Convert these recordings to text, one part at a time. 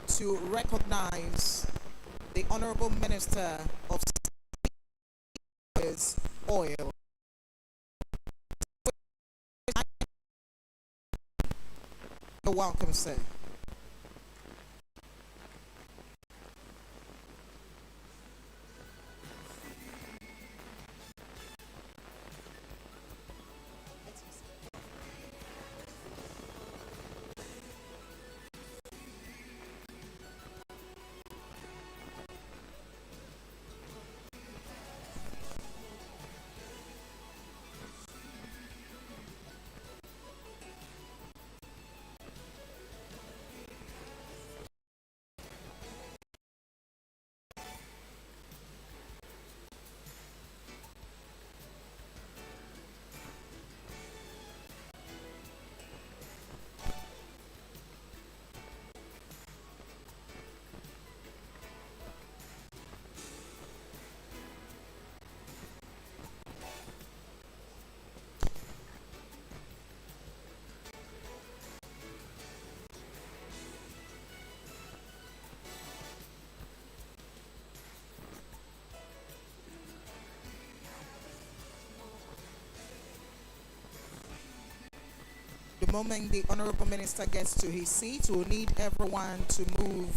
to recognize the Honorable Minister of Oil. You're welcome, sir. The moment the Honorable Minister gets to his seat, we'll need everyone to move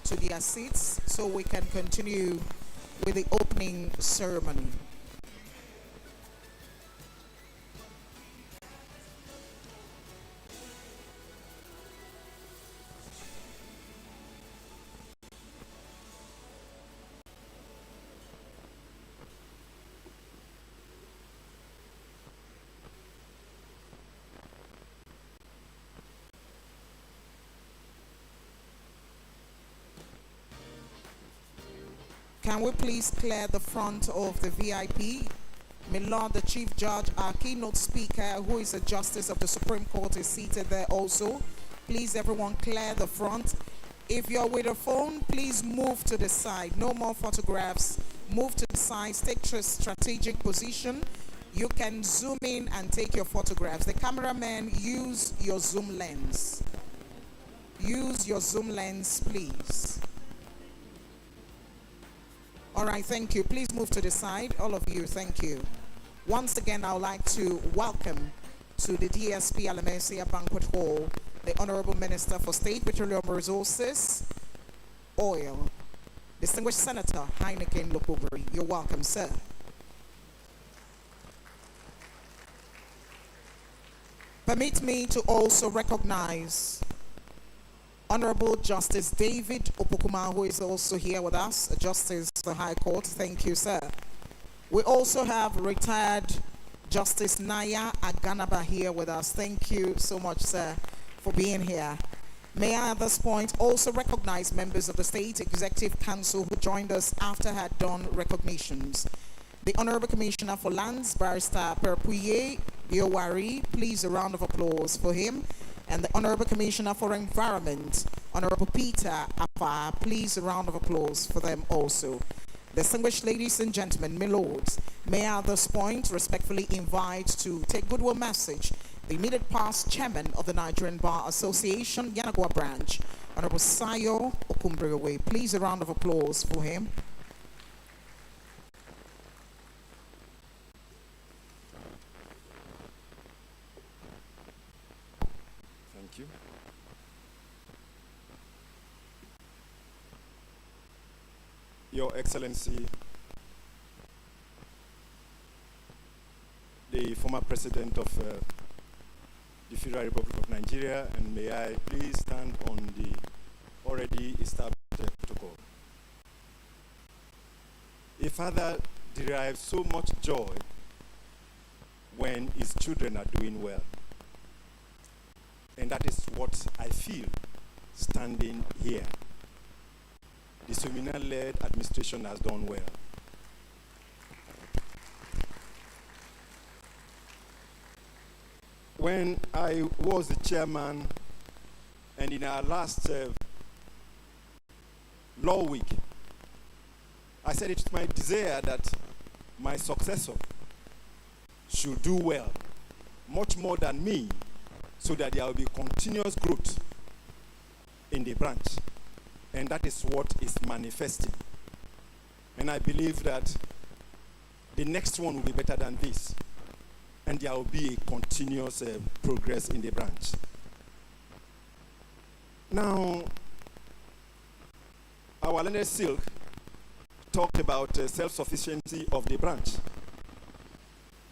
to their seats so we can continue with the opening ceremony. Can we please clear the front of the VIP? My Lord, the Chief Judge, our keynote speaker, who is a Justice of the Supreme Court, is seated there also. Please, everyone, clear the front. If you're with a phone, please move to the side. No more photographs. Move to the side. Take to a strategic position. You can zoom in and take your photographs. The cameraman, use your zoom lens. Use your zoom lens, please. All right, thank you. Please move to the side, all of you. Thank you. Once again, I would like to welcome to the DSP Alamesia Banquet Hall the Honorable Minister for State Petroleum Resources, Oil, Distinguished Senator Heineken Lopubri. You're welcome, sir. Permit me to also recognize Honorable Justice David Opokuma, who is also here with us, Justice of the High Court. Thank you, sir. We also have retired Justice Naya Aganaba here with us. Thank you so much, sir, for being here. May I at this point also recognize members of the State Executive Council who joined us after I had done recognitions. The Honorable Commissioner for Lands, Barrister Perpuye Biowari, please a round of applause for him. And the Honorable Commissioner for Environment, Honorable Peter Afa, please a round of applause for them also. Distinguished ladies and gentlemen, my lords, may I at this point respectfully invite to take goodwill message the immediate past chairman of the Nigerian Bar Association Yenagoa branch, Honorable Sayo Okumbrewe. Please a round of applause for him. Thank you. Your Excellency, the former President of the Federal Republic of Nigeria, and may I please stand on the already established protocol. A father derives so much joy when his children are doing well. And that is what I feel standing here. The seminar-led administration has done well. When I was the chairman, and in our last law week, I said it's my desire that my successor should do well, much more than me, so that there will be continuous growth in the branch. And that is what is manifesting. And I believe that the next one will be better than this. And there will be a continuous progress in the branch. Now, our learned Silk talked about self-sufficiency of the branch.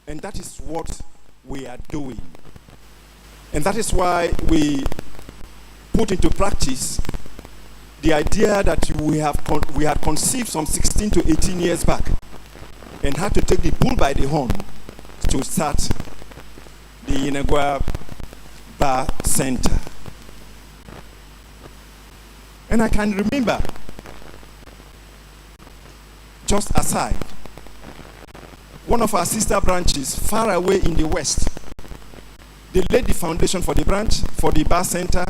And that is what we are doing. And that is why we put into practice the idea that we had conceived some 16 to 18 years back and had to take the bull by the horn to start the Yenagoa Bar Center. And I can remember, just aside, one of our sister branches far away in the west, they laid the foundation for the branch, for the bar center,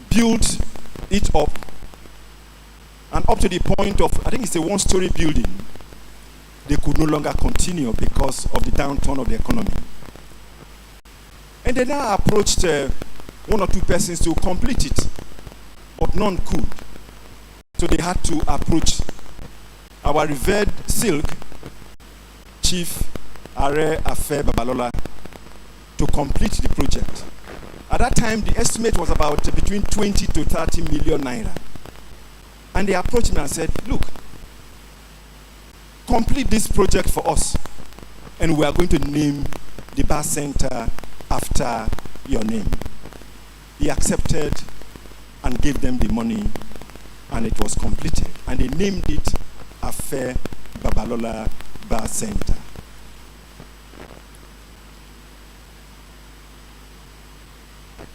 built it up, and up to the point of, I think it's a one-story building, they could no longer continue because of the downturn of the economy. And they now approached one or two persons to complete it, but none could. So they had to approach our revered Silk, Chief Are Afe Babalola, to complete the project. At that time, the estimate was about between 20 to 30 million naira. And they approached me and said, look, complete this project for us, and we are going to name the bar center after your name. He accepted and gave them the money, and it was completed. And they named it Afe Babalola Bar Center.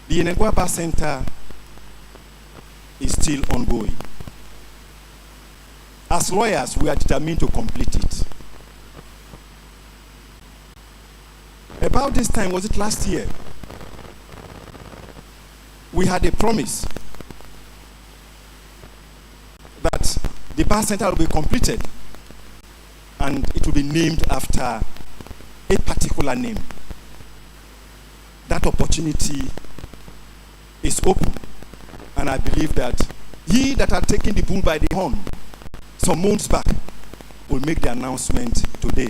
The Yenagoa Bar Center is still ongoing. As lawyers, we are determined to complete it. About this time, was it last year? We had a promise that the bar center will be completed and it will be named after a particular name. That opportunity is open, and I believe that he that had taken the bull by the horn some months back will make the announcement today.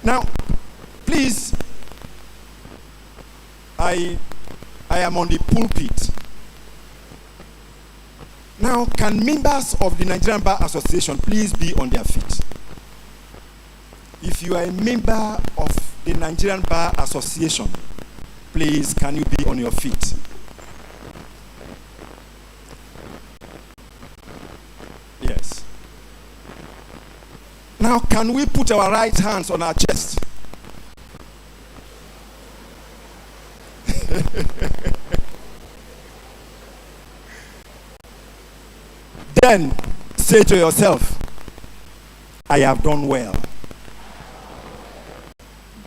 Now, please, I am on the pulpit. Now, can members of the Nigerian Bar Association please be on their feet? If you are a member of the Nigerian Bar Association, please, can you be on your feet? Yes. Now, can we put our right hands on our chest? Then say to yourself, I have done well.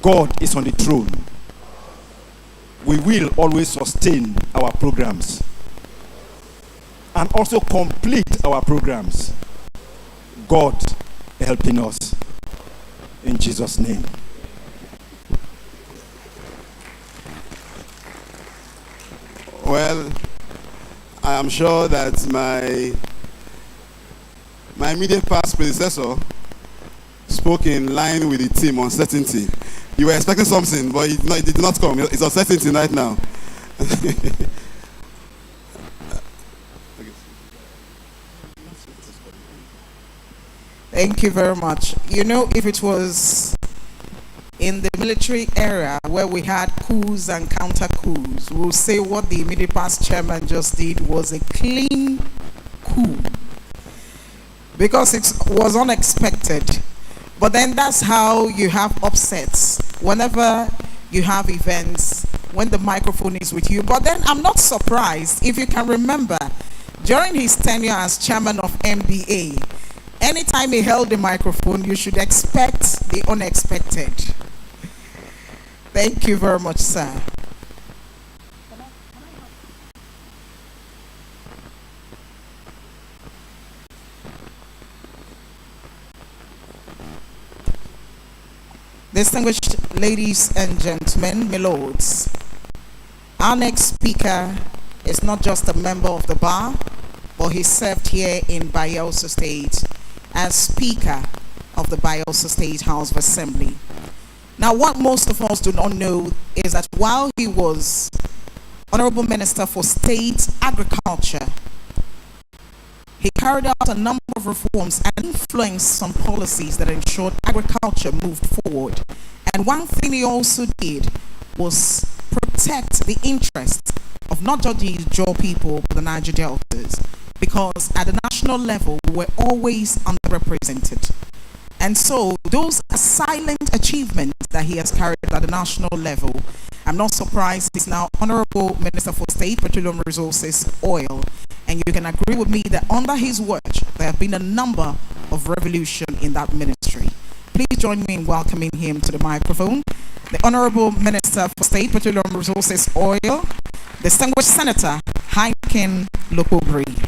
God is on the throne. We will always sustain our programs and also complete our programs. God helping us. In Jesus' name. Well, I am sure that my immediate past predecessor spoke in line with the theme uncertainty. You were expecting something, but it did not come. It's uncertainty right now. Thank you very much. You know, if it was in the military era where we had coups and counter coups, we'll say what the immediate past chairman just did was a clean coup, because it was unexpected. But then that's how you have upsets whenever you have events, when the microphone is with you. But then I'm not surprised. If you can remember, during his tenure as chairman of MBA, anytime he held the microphone, you should expect the unexpected. Thank you very much, sir. Distinguished ladies and gentlemen, my lords, our next speaker is not just a member of the bar, but he served here in Bayelsa State as Speaker of the Bayelsa State House of Assembly. Now, what most of us do not know is that while he was Honorable Minister for State Agriculture, he carried out a number of reforms and influenced some policies that ensured agriculture moved forward. And one thing he also did was protect the interests of not just the Jaw people, but the Niger Deltas, because at the national level, we were always underrepresented. And so those are silent achievements that he has carried at the national level. I'm not surprised he's now Honorable Minister for State, Petroleum Resources, Oil. And you can agree with me that under his watch, there have been a number of revolution in that ministry. Please join me in welcoming him to the microphone. The Honorable Minister for State, Petroleum Resources, Oil, Distinguished Senator Heineken Lokobri.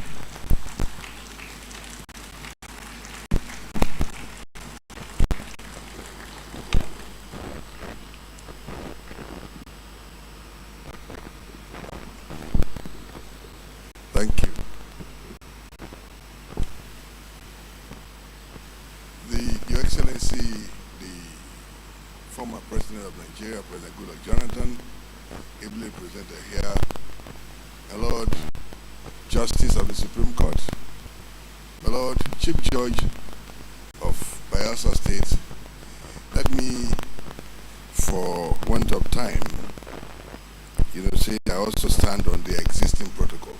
Thank you. Your Excellency, the former President of Nigeria, President Goodluck Jonathan, ably presented here, my Lord Justice of the Supreme Court, my Lord Chief Judge of Bayelsa State, let me, for want of time, say I also stand on the existing protocol.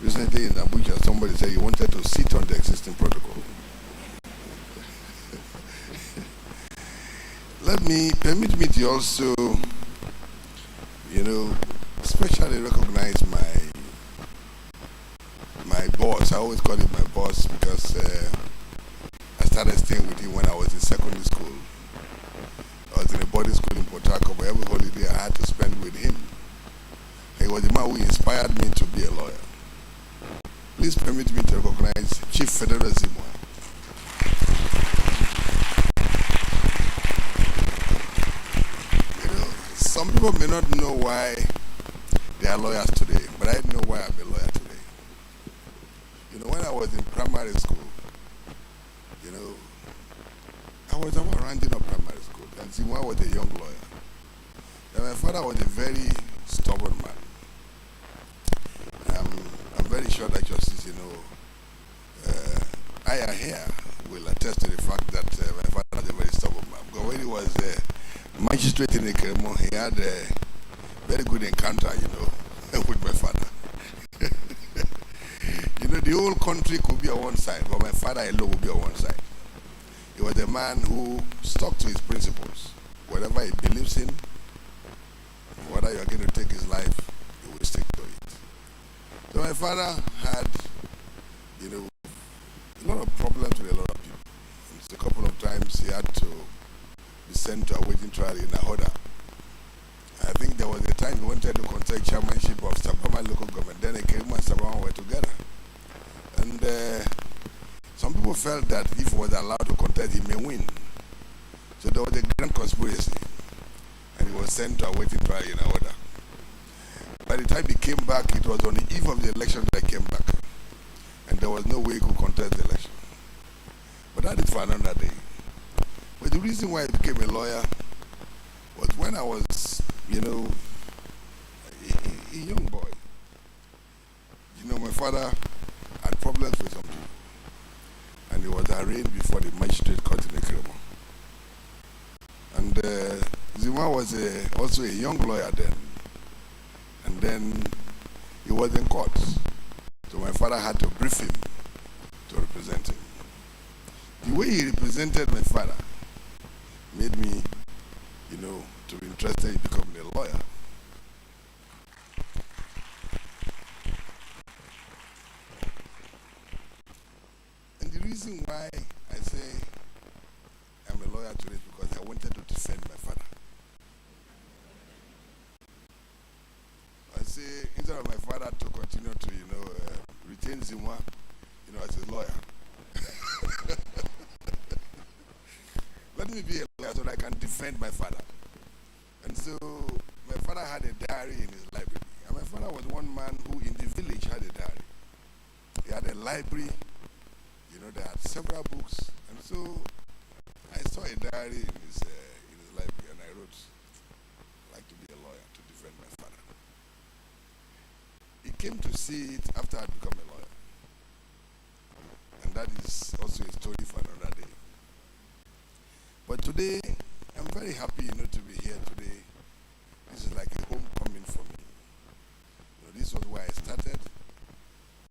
Recently in Abuja, somebody said you wanted to sit on the existing protocol. Permit me to also, especially recognize my boss. I always call him my boss because I started staying with him when I was in secondary school. I was in a boarding school in Port Harcourt, but every holiday I had to spend with him. He was the man who inspired me to be a lawyer. Please permit me to recognize Chief Federal Zimwa. Some people may not know why they are lawyers today, but I know why I'm a lawyer today. When I was in primary school, I was about rounding up primary school, and Zimwa was a young lawyer. And my father was a very stubborn man. I'm very sure that Justice, I here will attest to the fact that my father was a very stubborn man. Because when he was magistrate in Ikeremo, he had a very good encounter, with my father. The whole country could be on one side, but my father alone would be on one side. He was a man who stuck to his principles. Whatever he believes in, whether you are going to take his life, he will stick to it. So my father had, a lot of problems with a lot of people. And a couple of times he had to be sent to a waiting trial in Ahoda. I think there was a time he wanted to contest chairmanship of Sabama local government. Then Ekerimu and Sabama were together. And some people felt that if he was allowed to contest, he may win. So there was a grand conspiracy. And he was sent to a waiting trial in Ahoda. By the time he came back, it was on the eve of the election that he came back. And there was no way he could contest the election. But that is for another day. But the reason why I became a lawyer was when I was, a young boy. My father had problems with some people. And he was arraigned before the magistrate court in Ikeremo. And Zima was also a young lawyer then. And then he was in court. So my father had to brief him to represent him. The way he represented my father made me, to be interested in becoming a lawyer. And the reason why I say I'm a lawyer today is because I wanted to defend my father. I say, instead of my father to continue to, retain Zimwa, as a lawyer. Let me be a lawyer so that I can defend my father. And so my father had a diary in his library. And my father was one man who in the village had a diary. He had a library, they had several books. And so I saw a diary in his library, and I wrote, I'd like to be a lawyer to defend my father. He came to see it after I'd become a lawyer. And that is also a story for another day. But today, I'm very happy, to be here today. This is like a homecoming for me. This was where I started.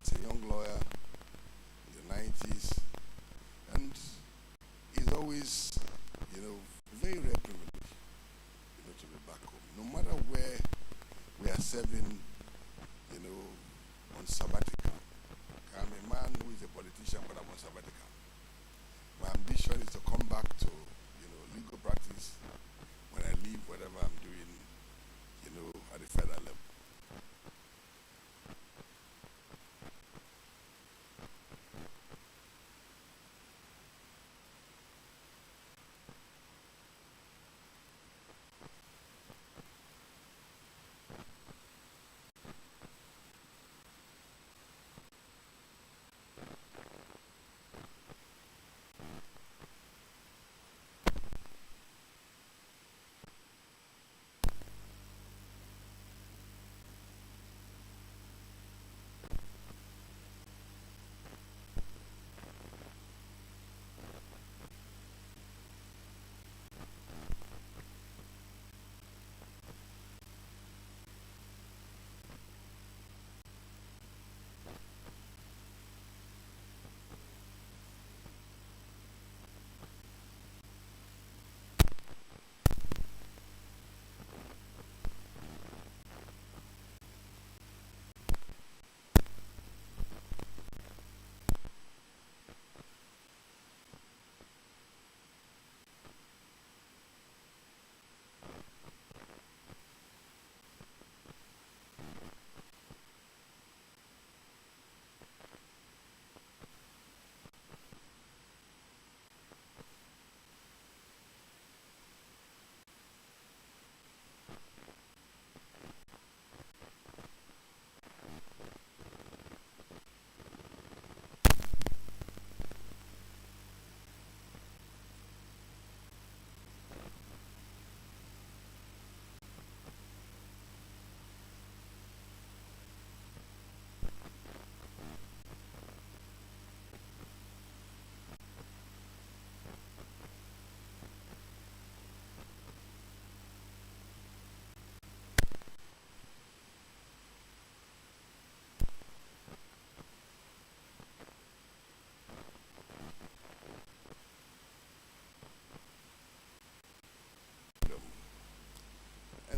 As a young lawyer in the 90s. And it's always, very rare privilege, to be back home. No matter where we are serving, on sabbatical. I'm a man who is a politician, but I'm on sabbatical. My ambition is to come back to, legal practice when I leave whatever I'm doing, at the federal level.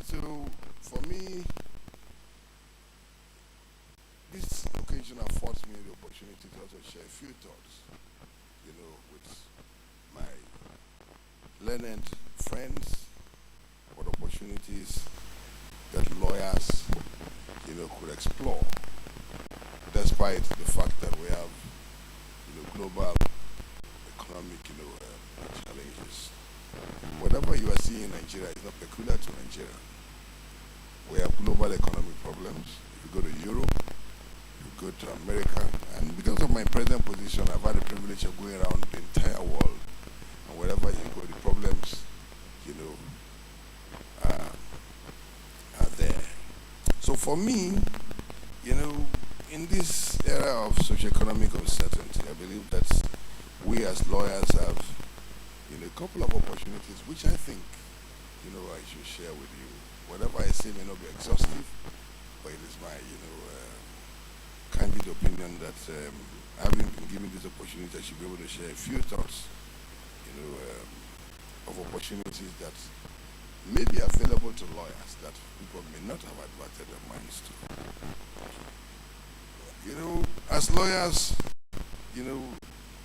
So, for me, this occasion affords me the opportunity to also share a few thoughts, with my learned friends, what opportunities that lawyers, could explore, despite the fact that we have, global economic, challenges. Whatever you are seeing in Nigeria is not peculiar to Nigeria. We have global economic problems. If you go to Europe, you go to America, and because of my present position, I've had the privilege of going around the entire world. And wherever you go, the problems, are there. So for me, in this era of socioeconomic uncertainty, I believe that we as lawyers have, a couple of opportunities which I think, I should share with you. Whatever I say may not be exhaustive, but it is my, candid opinion that having been given this opportunity, I should be able to share a few thoughts, of opportunities that may be available to lawyers that people may not have adverted their minds to. As lawyers,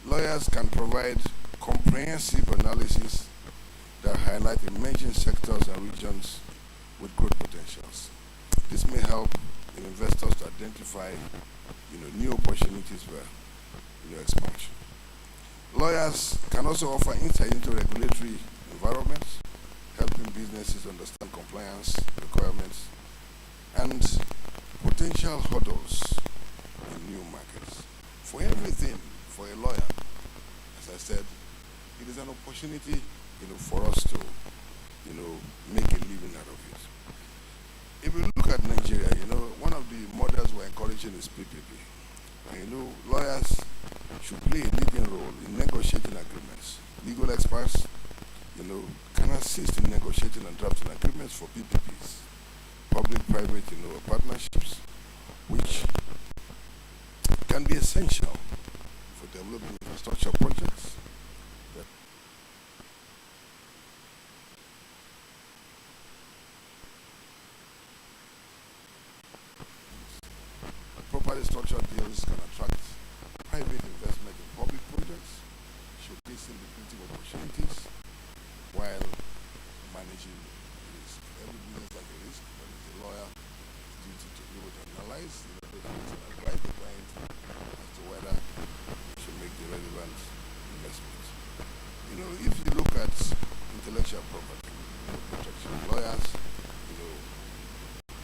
lawyers can provide comprehensive analysis that highlight emerging sectors and regions with growth potentials. This may help investors to identify, new opportunities for, expansion. Lawyers can also offer insight into regulatory environments, helping businesses understand compliance requirements, and potential hurdles in new markets. For everything, for a lawyer, as I said, it is an opportunity, for us to, make a living out of it. If we look at Nigeria, one of the models we're encouraging is PPP. And, lawyers should play a leading role in negotiating agreements. Legal experts, can assist in negotiating and drafting agreements for PPPs, public-private, partnerships, which can be essential for developing infrastructure projects. Properly structured deals can attract private investment in public projects, showcasing lucrative opportunities while managing risk. Every business has a risk, but it's a lawyer's duty to be able to analyze those risks and advise the client as to whether they should make the relevant investment. If you look at intellectual property, protection, lawyers,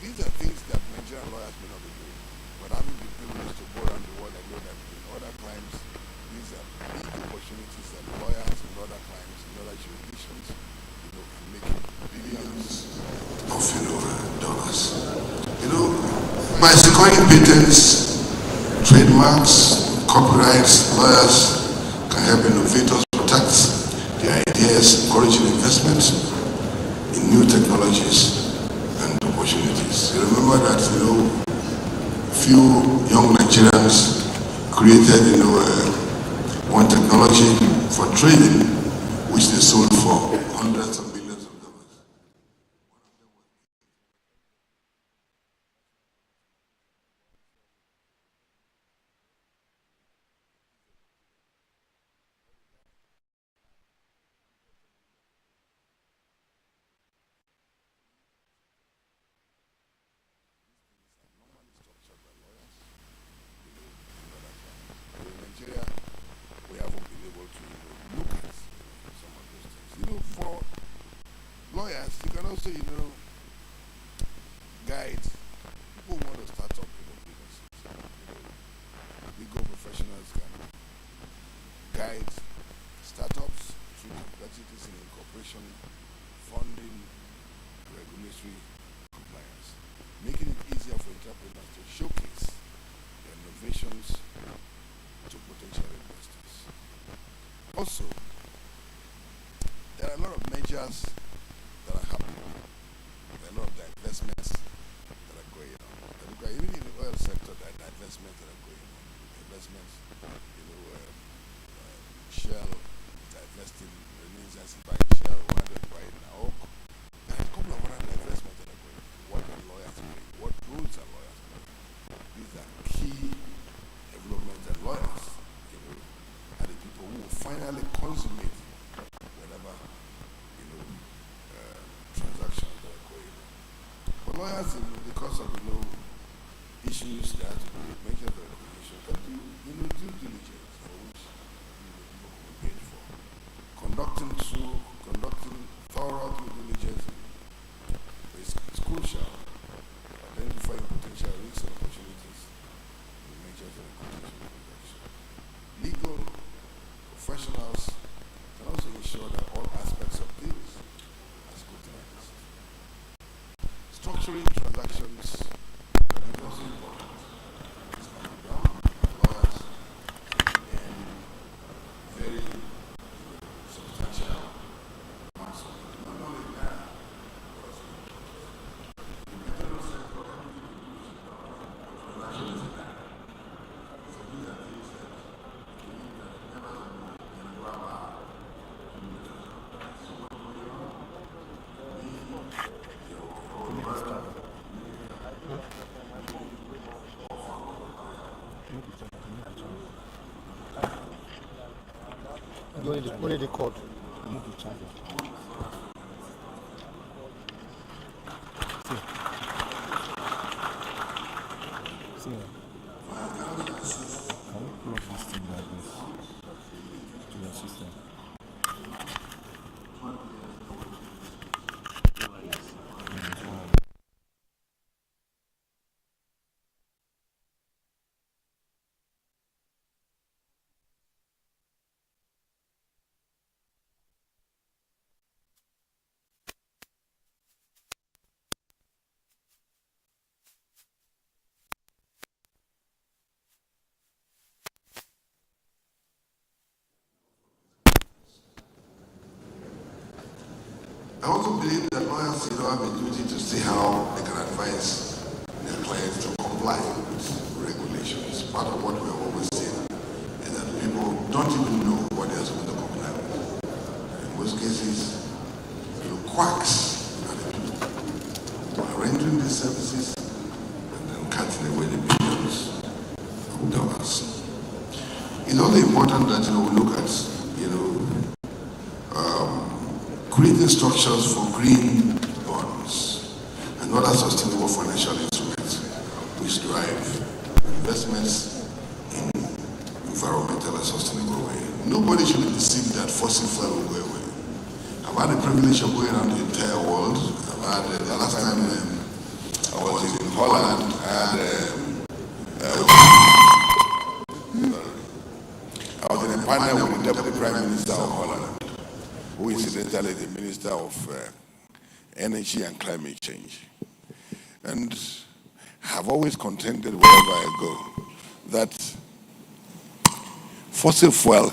these are things that Nigerian lawyers may not be doing. But having the privilege to go around the world, I know that in other climes, these are big opportunities that lawyers in other climes, in other jurisdictions, can make billions of dollars. By securing patents, trademarks, copyrights, lawyers can help innovators protect their ideas, encouraging investment in new technologies and opportunities. You remember that, few young Nigerians created, one technology for trading, which they sold for hundreds of millions of dollars. In Nigeria, we haven't been able to look at some of those things. For lawyers, you can also, guide people who want to start up businesses. Legal professionals can guide startups through complexities in incorporation, funding, regulatory compliance, making it easier for entrepreneurs to showcase their innovations to potential investors. Also, there are a lot of measures that are happening. There are a lot of divestments that are going on. Even in the oil sector, there are divestments that are going on. Divestments, Shell divesting, Renaissance buying Shell, Wanda buying Naok. There are a couple of other divestments that are going on. What are lawyers playing? What roles are lawyers playing? These are key developments that lawyers, are the people who will finally consummate whatever, transactions that are going on. For lawyers, because of, issues that have to do with major verification, but due diligence for which people will be paid for. Conducting thorough due diligence is crucial to identifying potential risks and opportunities in major verification transactions. Legal professionals can also ensure that all aspects of deals are scrutinized. Structuring transactions is also important. It's coming down. Lawyers and very substantial amounts of money. Not only that, but also the material sector transactions. So these are things that members of the Yenagoa Bar What are they called? See, can we plug this thing like this to your system? I also believe that lawyers, have a duty to see how they can advise their clients to comply with regulations. Part of what we have always seen is that people don't even know what they are supposed to comply with. In most cases, quacks are the people who are rendering these services and then cutting away the billions of dollars. It's also important that we look at creating structures for green bonds and other sustainable financial instruments which drive investments in environmental and sustainable way. Nobody should be deceived that fossil fuel will go away. I've had the privilege of going around the entire world. I've had the last time I was in Holland, I was in a panel with the Deputy Prime Minister of Holland, who is incidentally the Minister of Energy and Climate Change. And have always contended wherever I go that fossil fuel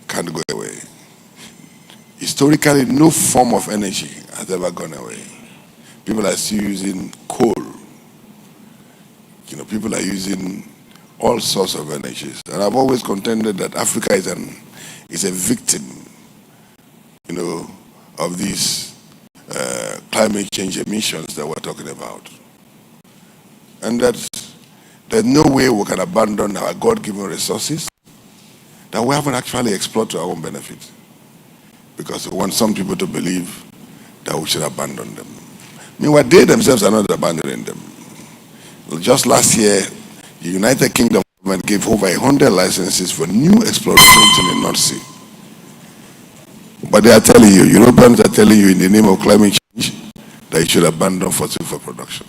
can't go away. Historically, no form of energy has ever gone away. People are still using coal. People are using all sorts of energies. And I've always contended that Africa is a victim, of these climate change emissions that we're talking about. And that there's no way we can abandon our God-given resources that we haven't actually explored to our own benefit. Because we want some people to believe that we should abandon them. Meanwhile, they themselves are not abandoning them. Just last year, the United Kingdom government gave over 100 licenses for new explorations in the North Sea. But they are telling you, Europeans are telling you in the name of climate change that you should abandon fossil fuel production.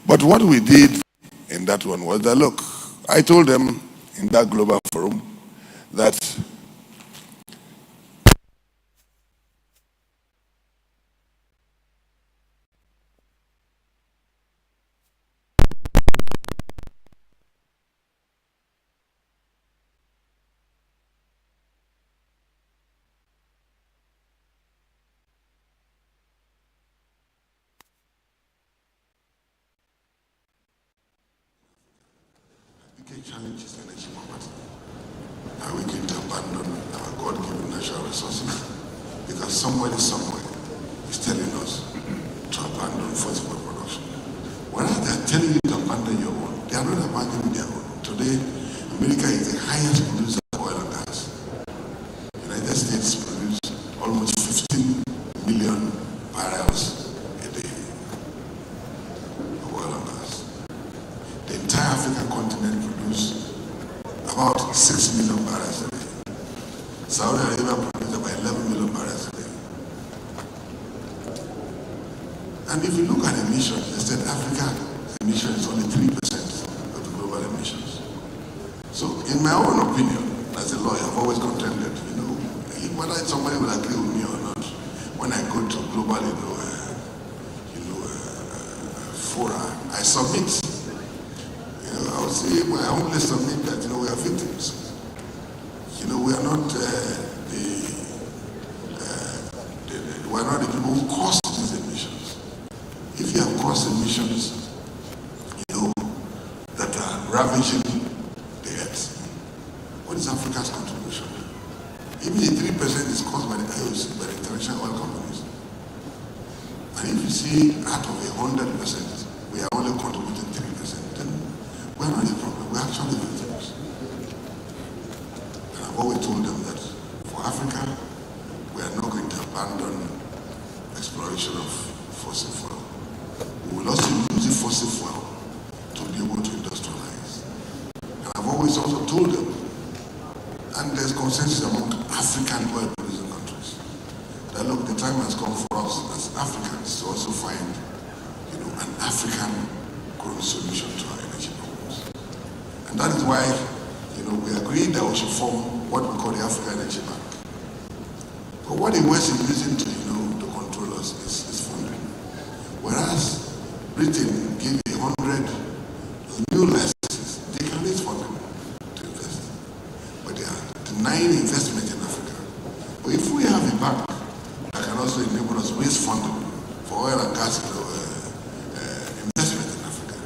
But what we did in that one was that, look, I told them in that global forum that challenges energy poverty. Are we going to abandon our God-given natural resources because somebody somewhere is telling us to abandon fossil fuel production? Whereas they are telling you to abandon your own, they are not abandoning their own. Today, America is the highest producer of oil and gas. The United States produces almost 15 million barrels a day of oil and gas. The entire African continent produces about 6 million barrels a day. Saudi Arabia produces about 11 million barrels a day. And if you look at emissions, they said Africa's emission is only 3% of the global emissions. So in my own opinion, as a lawyer, I've always contended, whether somebody will agree with me or not, when I go to global, fora, I submit. I would say, I only submit that, we are victims. We are not we are not the people who cause these emissions. If you have caused emissions, that are ravaging the earth, what is Africa's contribution? Even the 3% is caused by the IOC, by the international oil companies. And if you see out of 100%, we are only contributing 3%, then we're not the problem, we're actually victims. And I've always told them that for Africa, we are not going to abandon exploration of fossil fuel. We will also use the fossil fuel to be able to industrialize. And I've always also told them, and there's consensus among African oil producing countries, that look, the time has come for us as Africans to also find, an African grown solution to our energy problems. And that is why, we agreed that we should form what we call the African Energy Bank. But what the West is using to control us is funding. Whereas Britain gave 100 new licenses, they can raise funding to invest. But they are denying investment in Africa. But if we have a bank that can also enable us raise funding for oil and gas investment in Africa.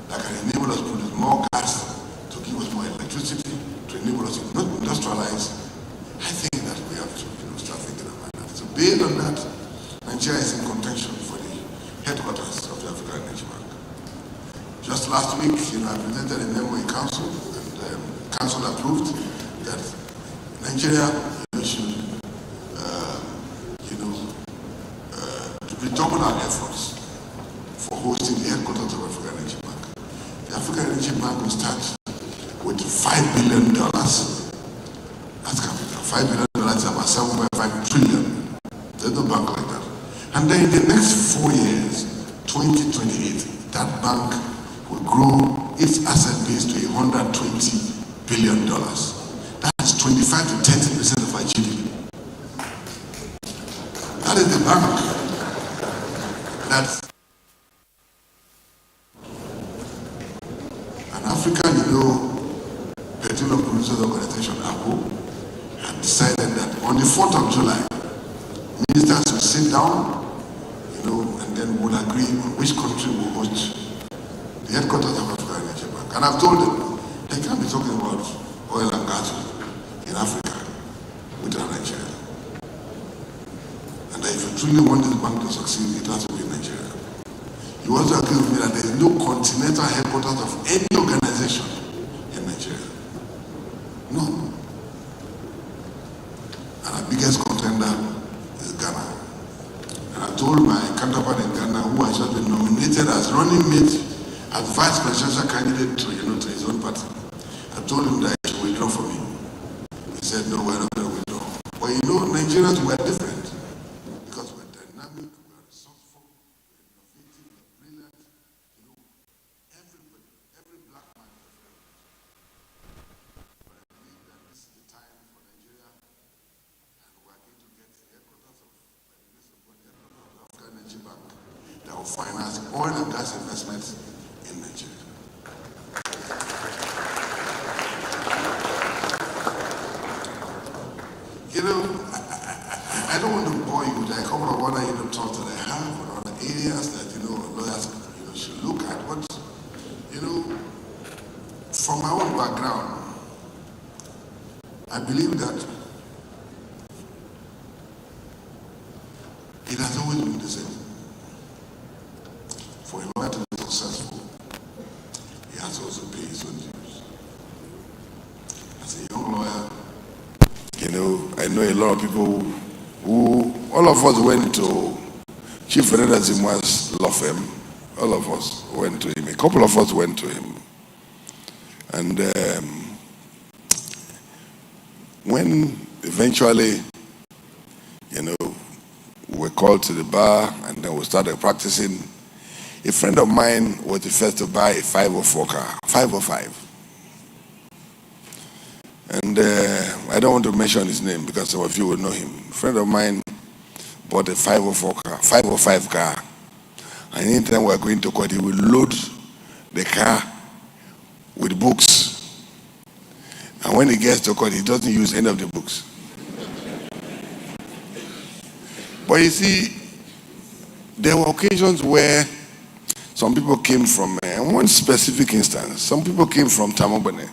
That can enable us to produce more gas, to give us more electricity, to enable us to not industrialize. I think that we have to start thinking about that. So based on that, Nigeria is in contention for the headquarters of the African Energy Bank. Just last week, I presented a memo in council, and council approved that Nigeria should redouble our efforts for hosting the headquarters of African Energy Bank. The African Energy Bank will start with $5 billion. That's capital. $5 billion is about 7.5 trillion. There's no bank like that. And then in the next 4 years, 2028, that bank will grow its asset base to $120 billion. That's 25 to 30% of our GDP. That is the bank. That's an African, petroleum producers organization, APO, had decided that on the 4th of July, ministers will sit down, and then we'll agree on which country will host the headquarters of African Energy Bank. And I've told them, they can't be talking about oil and gas in Africa without Nigeria. And that if you truly want this bank to succeed, it has to be Nigeria. You also agree with me that there is no continental headquarters of any organization in Nigeria. None. And our biggest contender is Ghana. And I told my counterpart in Ghana, who has just been nominated as running mate, as vice presidential candidate to his own party, I told him that he should withdraw from me. He said, no, we're not going to withdraw. But Nigerians were different. Because we're dynamic, we're resourceful, we're innovative, we're brilliant. Everybody, every black man is a friend. But I believe that this is the time for Nigeria, and we're going to get the headquarters of the African Energy Bank that will finance oil and gas investments in Nigeria. I don't want to bore you with a couple of other thoughts that I have on other areas that lawyers should look at. But from my own background, I believe that it has always been the same. For a lawyer to be successful, he has to also pay his own dues. As a young lawyer, I know a lot of people who all of us went to Chief Zimua's law firm. All of us went to him. A couple of us went to him. And when eventually, we were called to the bar and then we started practicing, a friend of mine was the first to buy a 504 car, 505. And I don't want to mention his name because some of you will know him. A friend of mine bought a 504 car, 505 car. And anytime we are going to court, he will load the car with books. And when he gets to court, he doesn't use any of the books. But you see, there were occasions where some people came from, one specific instance, some people came from Tamobane.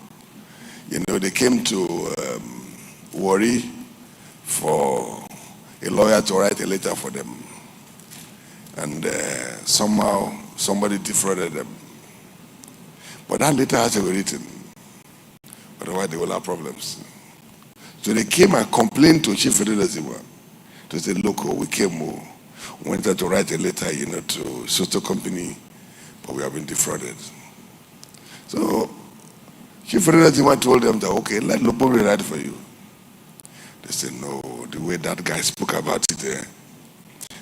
They came to Warri for a lawyer to write a letter for them. And somehow somebody defrauded them. But that letter has to be written. Otherwise they will have problems. So they came and complained to Chief Zimua to say, look, we wanted to write a letter, to Soto Company, but we have been defrauded. So Chief Zimua told them that, okay, let Lopobi write for you. They said, no, the way that guy spoke about it,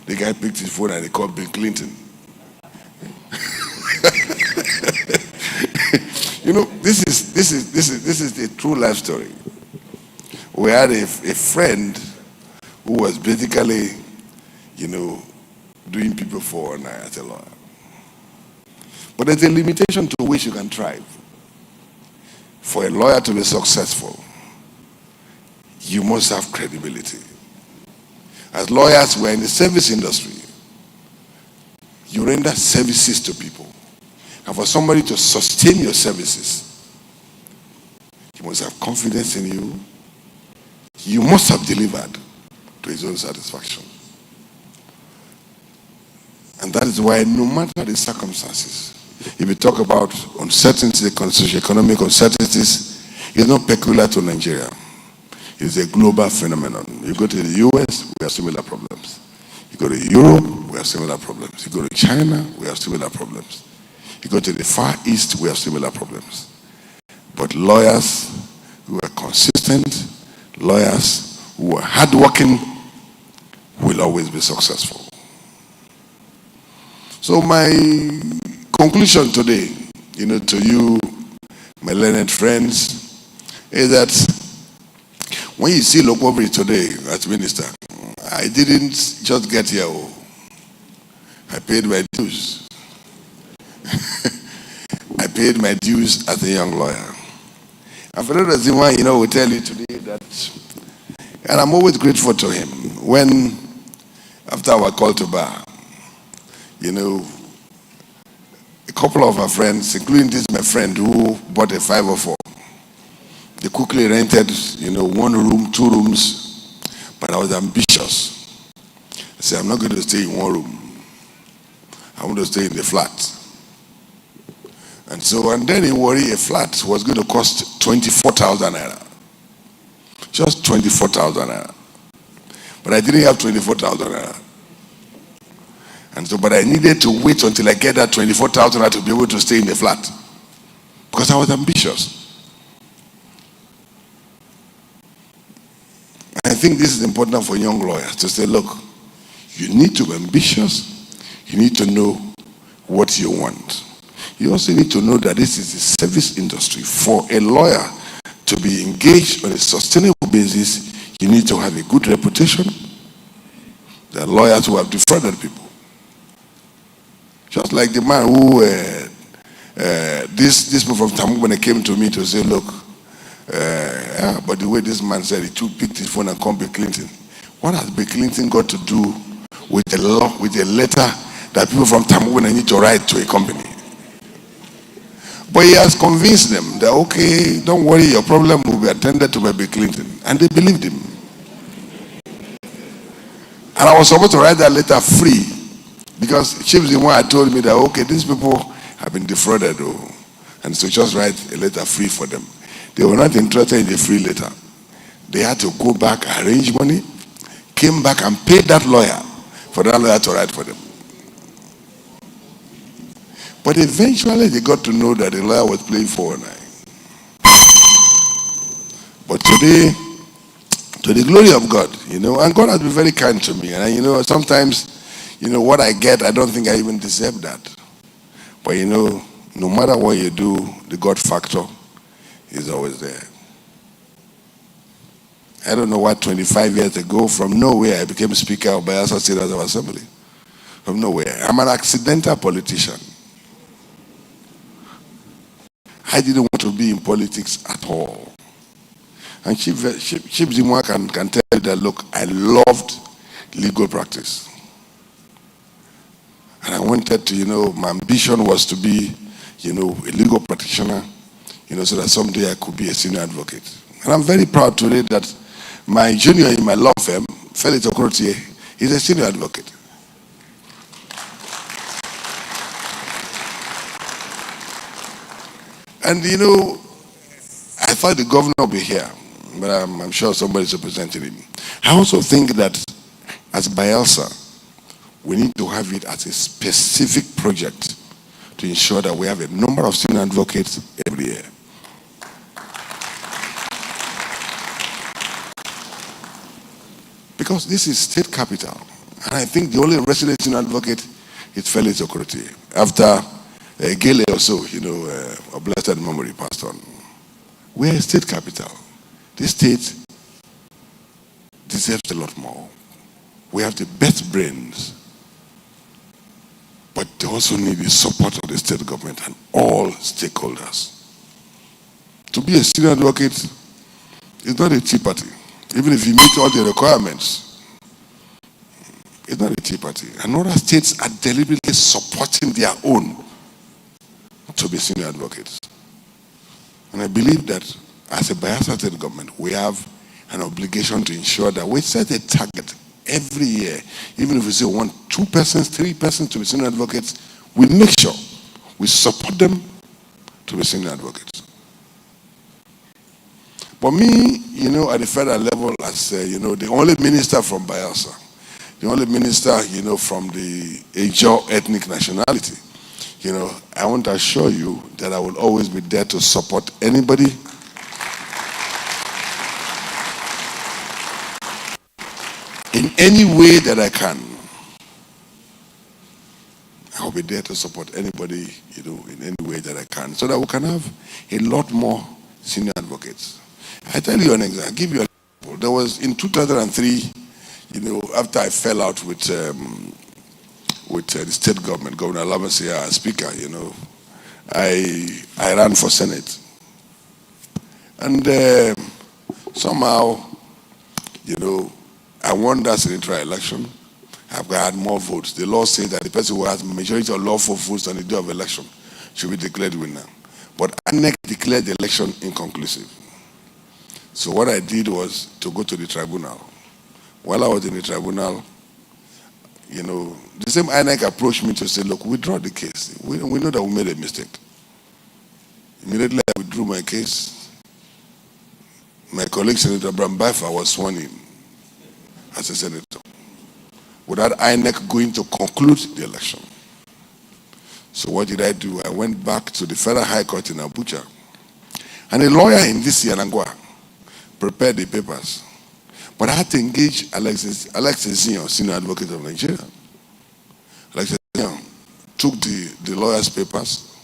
the guy picked his phone and he called Bill Clinton. This is a true life story. We had a friend who was basically, doing people for as a lawyer. But there's a limitation to which you can thrive. For a lawyer to be successful, you must have credibility. As lawyers, we're in the service industry. You render services to people. And for somebody to sustain your services, he must have confidence in you. You must have delivered to his own satisfaction. And that is why no matter the circumstances, if we talk about uncertainty, economic uncertainties, it's not peculiar to Nigeria. It's a global phenomenon. You go to the US, we have similar problems. You go to Europe, we have similar problems. You go to China, we have similar problems. You go to the Far East, we have similar problems. But lawyers who are consistent, lawyers who are hardworking, will always be successful. So my conclusion today, to you, my learned friends, is that when you see Lokwobri today as minister, I didn't just get here. I paid my dues. I paid my dues as a young lawyer. And for that reason why, we tell you today that, and I'm always grateful to him, when, after our call to bar, a couple of our friends, including this my friend who bought a 504, they quickly rented, 1 room, 2 rooms, but I was ambitious. I said, I'm not going to stay in 1 room. I want to stay in the flat. And then he worried a flat was going to cost 24,000 naira. Just 24,000 naira. But I didn't have 24,000 naira. But I needed to wait until I get that 24,000 naira to be able to stay in the flat. Because I was ambitious. I think this is important for young lawyers to say, look, you need to be ambitious. You need to know what you want. You also need to know that this is a service industry. For a lawyer to be engaged on a sustainable basis, you need to have a good reputation. There are lawyers who have defrauded people. Just like the man who, this people from Tamubane came to me to say, look, but the way this man said, he picked his phone and called Bill Clinton. What has Bill Clinton got to do with a law, with a letter that people from Tamubane need to write to a company? But he has convinced them that, okay, don't worry, your problem will be attended to by Bill Clinton. And they believed him. And I was supposed to write that letter free, because Chief Zimwa had told me that, okay, these people have been defrauded, and so just write a letter free for them. They were not interested in the free letter. They had to go back, arrange money, came back and paid that lawyer for that lawyer to write for them. But eventually they got to know that the lawyer was playing 419. But today, to the glory of God, and God has been very kind to me. And sometimes, what I get, I don't think I even deserve that. But no matter what you do, the God factor is always there. I don't know what 25 years ago, from nowhere, I became Speaker of Bar Association Assembly. From nowhere. I'm an accidental politician. I didn't want to be in politics at all. And Chief Zimwa can tell you that, look, I loved legal practice. And I wanted to, my ambition was to be, a legal practitioner, so that someday I could be a senior advocate. And I'm very proud today that my junior in my law firm, Felix Okorotie, is a senior advocate. And I thought the governor would be here, but I'm sure somebody's representing him. I also think that as Bayelsa, we need to have it as a specific project to ensure that we have a number of senior advocates every year. Because this is state capital. And I think the only resident senior advocate is Felix Okorotie. After Gele or so, a blessed memory passed on. We are a state capital. This state deserves a lot more. We have the best brains, but they also need the support of the state government and all stakeholders. To be a senior advocate is not a cheap party. Even if you meet all the requirements, It's not a tea party. And other states are deliberately supporting their own to be senior advocates. And I believe that as a Bayelsa State government, we have an obligation to ensure that we set a target every year. Even if we say we want 2 persons, 3 persons to be senior advocates, we make sure we support them to be senior advocates. For me, at the federal level, as the only minister from Bayelsa, the only minister, from the Ijaw ethnic nationality, I want to assure you that I will always be there to support anybody in any way that I can. I'll be there to support anybody, in any way that I can, so that we can have a lot more senior advocates. I tell you an example. I'll give you an example. There was in 2003, after I fell out with the state government, Governor Lamasia, Speaker, I ran for Senate. And somehow, I won that senatorial election. I've had more votes. The law says that the person who has majority of lawful votes on the day of election should be declared winner. But INEC declared the election inconclusive. So what I did was to go to the tribunal. While I was in the tribunal, the same INEC approached me to say, look, withdraw the case. We know that we made a mistake. Immediately I withdrew my case. My colleague, Senator Bram Baifa, was sworn in as a senator, without INEC going to conclude the election. So what did I do? I went back to the Federal High Court in Abuja, and a lawyer in this Yenagoa prepared the papers. But I had to engage Alexis Zion, senior advocate of Nigeria. Alexis Zion took the lawyer's papers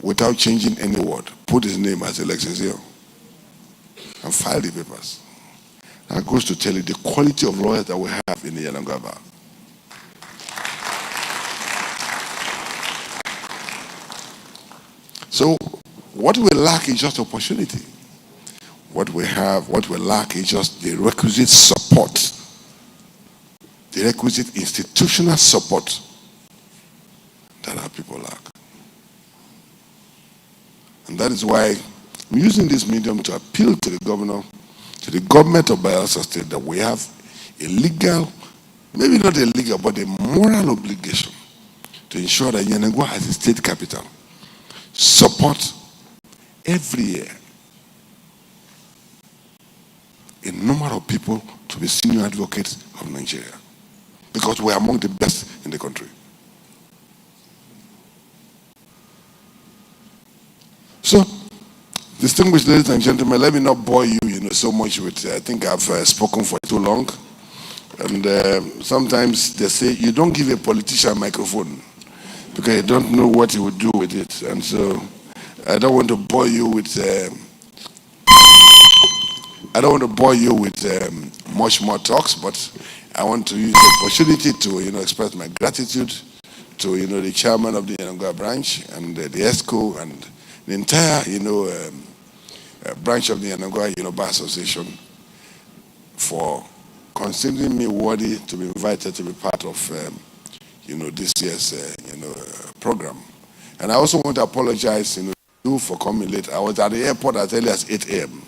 without changing any word, put his name as Alexis Zion, and filed the papers. That goes to tell you the quality of lawyers that we have in the Yenagoa Bar. So what we lack is just opportunity. What we lack is just the requisite support, the requisite institutional support that our people lack. And that is why I'm using this medium to appeal to the governor, to the government of Bayelsa State, that we have a legal, maybe not a legal, but a moral obligation to ensure that Yenagoa has a state capital. Support every year a number of people to be senior advocates of Nigeria, because we are among the best in the country. So, distinguished ladies and gentlemen, let me not bore you, so much with, I think I've spoken for too long. And sometimes they say, you don't give a politician a microphone because you don't know what he would do with it. And so, I don't want to bore you with much more talks, but I want to use the opportunity to, express my gratitude to, the chairman of the Yenagoa branch and the ESCO and the entire, branch of the Yenagoa Bar Association for considering me worthy to be invited to be part of, this year's, program. And I also want to apologize, you for coming late. I was at the airport as early as 8 a.m.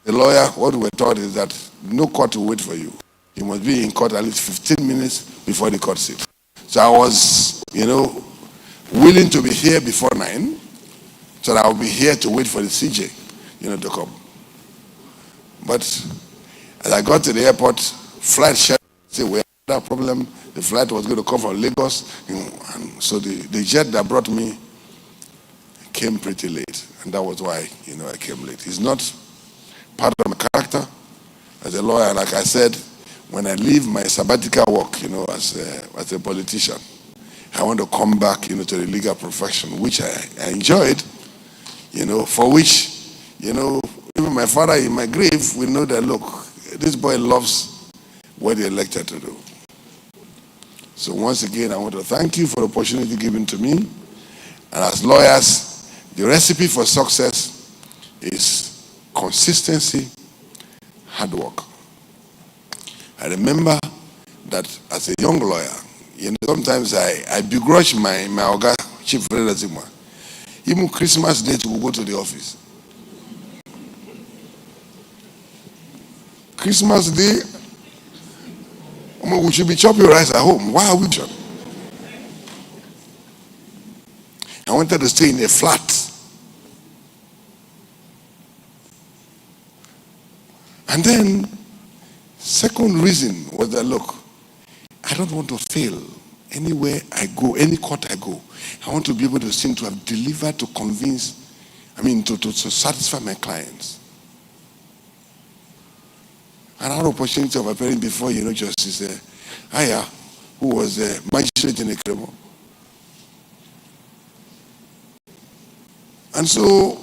The lawyer, what we were taught is that no court will wait for you. You must be in court at least 15 minutes before the court sits. So I was, willing to be here before 9, so that I'll be here to wait for the CJ, to come. But as I got to the airport, flight schedule said we had a problem. The flight was going to come from Lagos, and so the jet that brought me came pretty late, and that was why, I came late. It's not part of my character as a lawyer. Like I said, when I leave my sabbatical work, as a politician, I want to come back, to the legal profession, which I enjoyed, for which, even my father in my grave, we know that, look, this boy loves what he elected to do. So once again, I want to thank you for the opportunity given to me. And as lawyers, the recipe for success is consistency, hard work. I remember that as a young lawyer, sometimes I begrudge my Oga Chief Redazimu. Even Christmas Day to go to the office. Christmas Day, we should be chopping rice at home. Why are we chopping? I wanted to stay in a flat. And then, second reason was that, look, I don't want to fail anywhere I go, any court I go. I want to be able to seem to have delivered to convince, to satisfy my clients. And I had an opportunity of appearing before, Justice Aya, who was a magistrate in Ekremo. And so,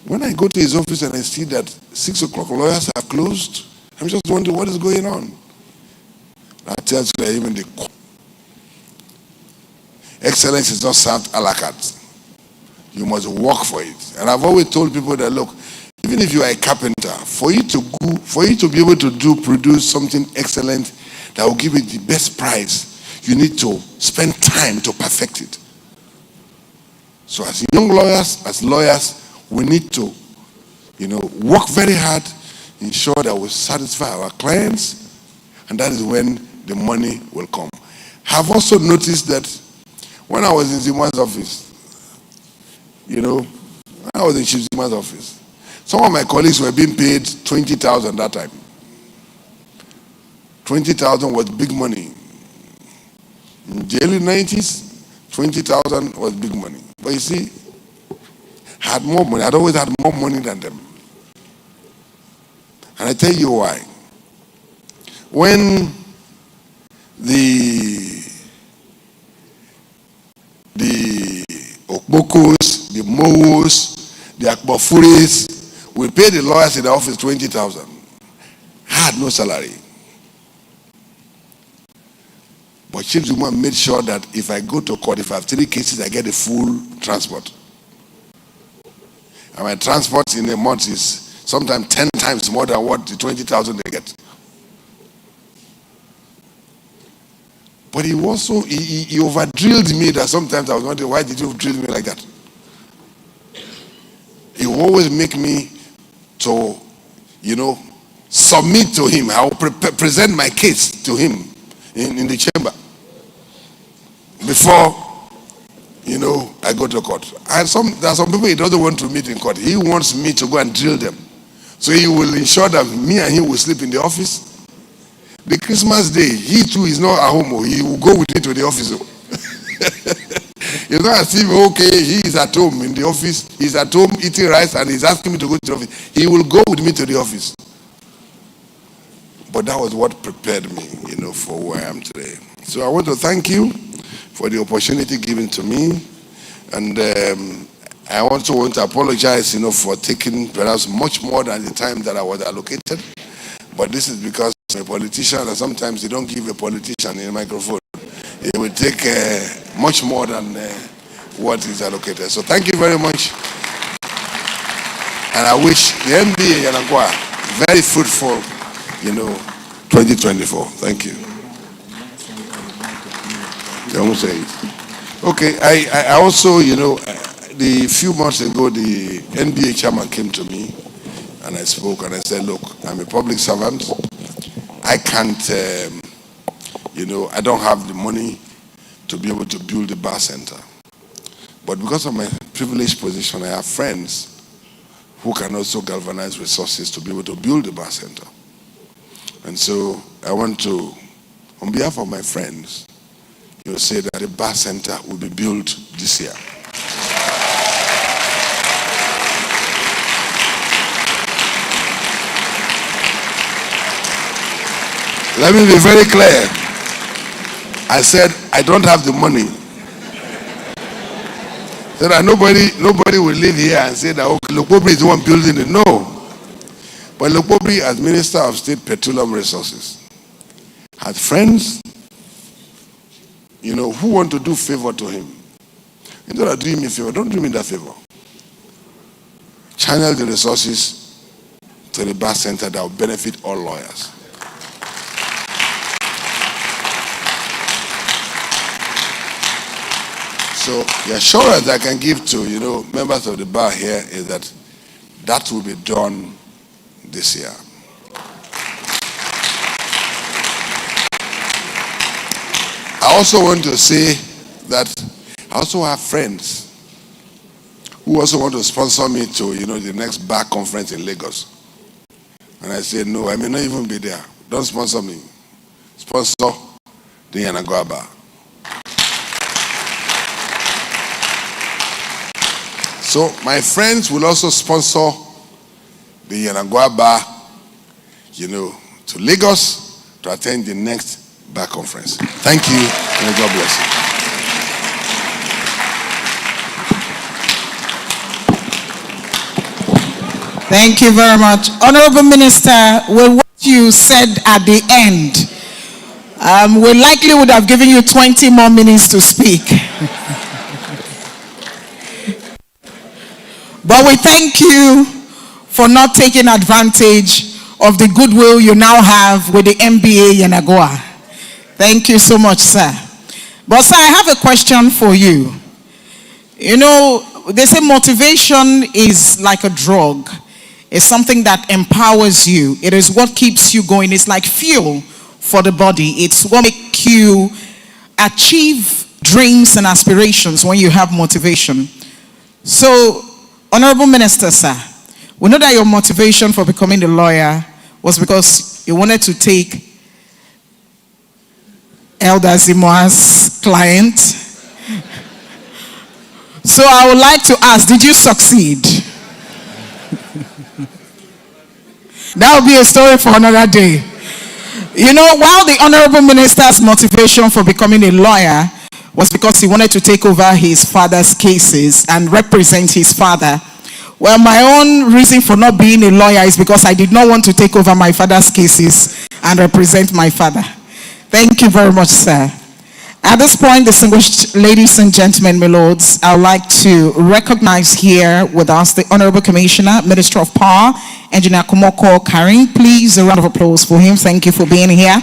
when I go to his office and I see that 6 o'clock lawyers are closed, I'm just wondering what is going on. I tell you, even the excellence is not served a la carte. You must work for it. And I've always told people that, look, even if you are a carpenter, for you to be able to produce something excellent that will give you the best price, you need to spend time to perfect it. So as young lawyers, as lawyers, we need to, work very hard, ensure that we satisfy our clients, and that is when the money will come. I've also noticed that when I was in Zima's office, when I was in Chief Zima's office, some of my colleagues were being paid 20,000 that time. 20,000 was big money. In the early 90s, 20,000 was big money. But you see, I had more money. I'd always had more money than them. And I tell you why. When the Okbokos, the Mowos, the Akbafuris, we paid the lawyers in the office 20,000. I had no salary. But Chief Zuma made sure that if I go to court, if I have 3 cases, I get a full transport. And my transport in a month is sometimes 10 times more than what the 20,000 they get. But he also, he over-drilled me that sometimes I was wondering, why did you drill me like that? He will always make me to, submit to him. I will present my case to him in the chamber before, I go to court. And there are some people he doesn't want to meet in court. He wants me to go and drill them. So he will ensure that me and him will sleep in the office. The Christmas day, he too is not at home. He will go with me to the office. It's not as if, okay, he is at home in the office. He's at home eating rice and he's asking me to go to the office. He will go with me to the office. But that was what prepared me, for where I am today. So I want to thank you for the opportunity given to me. And I also want to apologize, for taking perhaps much more than the time that I was allocated. But this is because I'm a politician, and sometimes you don't give a politician a microphone. It will take much more than what is allocated. So thank you very much. And I wish the NBA Yenagoa very fruitful, 2024. Thank you. Okay, I also, the few months ago, the NBA chairman came to me and I spoke and I said, look, I'm a public servant. I can't, I don't have the money to be able to build the bar center. But because of my privileged position, I have friends who can also galvanize resources to be able to build the bar center. And so I want to, on behalf of my friends, say that the bar center will be built this year. Let me be very clear. I said I don't have the money. So that nobody will live here and say that okay, Lokpobi is the one building it. No. But Lokpobi, as Minister of State Petroleum Resources, had friends, who want to do favor to him. Instead of doing me a favor, don't do me that favor. Channel the resources to the bar center that will benefit all lawyers. So the assurance I can give to, members of the bar here is that that will be done this year. I also want to say that I also have friends who also want to sponsor me to, the next bar conference in Lagos. And I said, no, I may not even be there. Don't sponsor me. Sponsor the Yenagoa Bar. So my friends will also sponsor the Yenagoa Bar, to Lagos to attend the next bar conference. Thank you, and God bless you. Thank you very much. Honorable Minister, with what you said at the end, we likely would have given you 20 more minutes to speak. But we thank you for not taking advantage of the goodwill you now have with the MBA Yenagoa. Thank you so much, sir. But sir, I have a question for you. They say motivation is like a drug. It's something that empowers you. It is what keeps you going. It's like fuel for the body. It's what makes you achieve dreams and aspirations when you have motivation. So, Honorable Minister, sir, we know that your motivation for becoming a lawyer was because you wanted to take Elder Zimoa's client. So I would like to ask, did you succeed? That will be a story for another day. While the Honorable Minister's motivation for becoming a lawyer was because he wanted to take over his father's cases and represent his father, well, my own reason for not being a lawyer is because I did not want to take over my father's cases and represent my father. Thank you very much, sir. At this point, distinguished ladies and gentlemen, my lords, I would like to recognize here with us the Honorable Commissioner, Minister of Power, Engineer Kumoko Karim. Please, a round of applause for him. Thank you for being here.